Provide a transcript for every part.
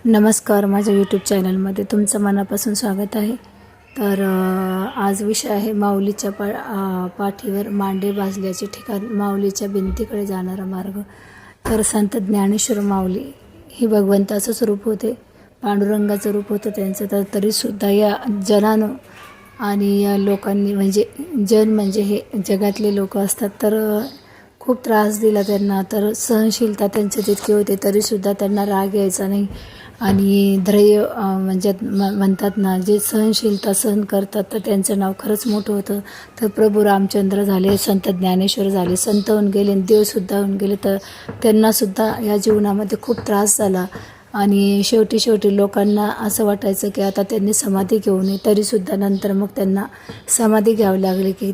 नमस्कार, माझ्या यूट्यूब चॅनलमध्ये तुमचं मनापासून स्वागत आहे. तर आज विषय आहे माऊलीच्या पाठीवर मांडे भाजल्याचे ठिकाण, माऊलीच्या भिंतीकडे जाणारा मार्ग. तर संत ज्ञानेश्वर माऊली ही भगवंताचं स्वरूप होते, पांडुरंगाचं रूप होतं त्यांचं. तर तरीसुद्धा या जनानं आणि या लोकांनी म्हणजे हे जगातले लोक असतात, तर खूप त्रास दिला त्यांना. तर सहनशीलता त्यांची तितकी होते, तरीसुद्धा त्यांना राग यायचा नाही. आणि धैर्य म्हणतात ना, जे सहनशीलता सहन करतात तर त्यांचं नाव खरंच मोठं होतं. तर प्रभू रामचंद्र झाले, संत ज्ञानेश्वर झाले, संत होऊन गेले, देवसुद्धा होऊन गेले. तर त्यांनासुद्धा या जीवनामध्ये खूप त्रास झाला. आणि शेवटी लोकांना असं वाटायचं की आता त्यांनी समाधी घेऊ नये, तरीसुद्धा नंतर मग त्यांना समाधी घ्यावी लागली. की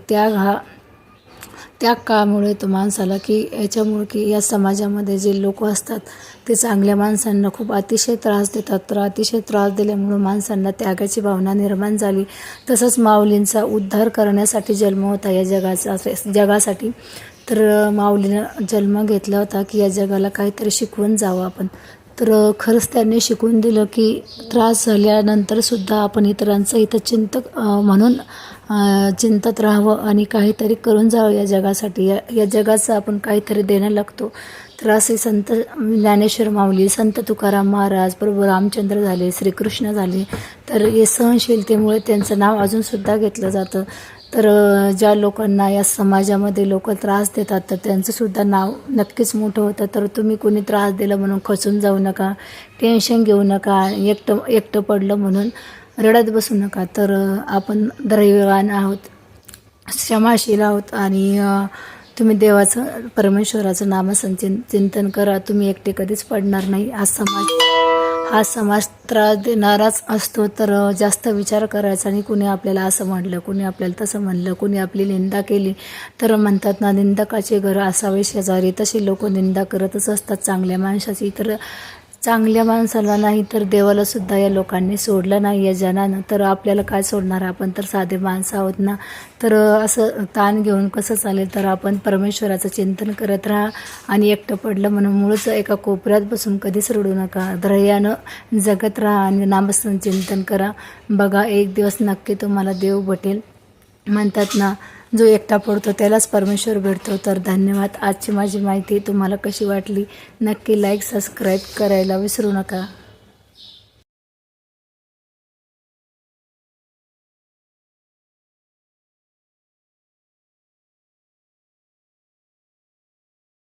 त्या काळामुळे तो माणसाला याच्यामुळे की या समाजामध्ये जे लोक असतात ते चांगल्या माणसांना खूप अतिशय त्रास देतात. तर अतिशय त्रास दिल्यामुळं माणसांना त्यागाची भावना निर्माण झाली. तसंच माऊलींचा उद्धार करण्यासाठी जन्म होता या जगासाठी. तर माऊलीनं जन्म घेतला होता की या जगाला काहीतरी शिकवून जावं आपण. तर खरंच त्यांनी शिकवून दिलं की त्रास झाल्यानंतरसुद्धा आपण इतरांचं हितचिंतक म्हणून चिंतत राहावं आणि काहीतरी करून जावं या जगासाठी. या जगाचं आपण काहीतरी देणं लागतो. तर असे संत ज्ञानेश्वर माऊली, संत तुकाराम महाराज, प्रभू रामचंद्र झाले, श्रीकृष्ण झाले. तर हे सहनशीलतेमुळे त्यांचं नाव अजूनसुद्धा घेतलं जातं. तर ज्या लोकांना या समाजामध्ये लोक त्रास देतात तर त्यांचंसुद्धा नाव नक्कीच मोठं होतं. तर तुम्ही कोणी त्रास दिला म्हणून खचून जाऊ नका, टेन्शन घेऊ नका, एकटं पडलं म्हणून रडत बसू नका. तर आपण धैर्यवान आहोत, क्षमाशील आहोत आणि तुम्ही देवाचं, परमेश्वराचं चिंतन करा. तुम्ही एकटे कधीच पडणार नाही. हा समाज त्रास देणाराच असतो. तर जास्त विचार करायचा आणि कुणी आपल्याला असं म्हणलं, कुणी आपल्याला तसं म्हणलं, कुणी आपली निंदा केली. तर म्हणतात ना, निंदकाचे घर असावे शेजारी. तशी लोक निंदा करतच असतात चांगल्या माणसाची. तर चांगल्या माणसाला नाही तर देवाला सुद्धा या लोकांनी सोडलं नाही या जनानं. तर आपल्याला काय सोडणार, आपण तर साधे माणसं आहोत ना. तर असं ताण घेऊन कसं चालेल. तर आपण परमेश्वराचं चिंतन करत राहा आणि एकटं पडलं म्हणून मुळच एका कोपऱ्यात बसून कधीच रडू नका. धैर्यानं जगत राहा आणि नामस्मरण चिंतन करा. बघा, एक दिवस नक्की तुम्हाला देव भेटेल. म्हणतात ना, जो एकटा पडतो त्यालाच परमेश्वर भेटतो. तर धन्यवाद. आजची माझी माहिती तुम्हाला कशी वाटली नक्की लाईक, सबस्क्राईब करायला विसरू नका.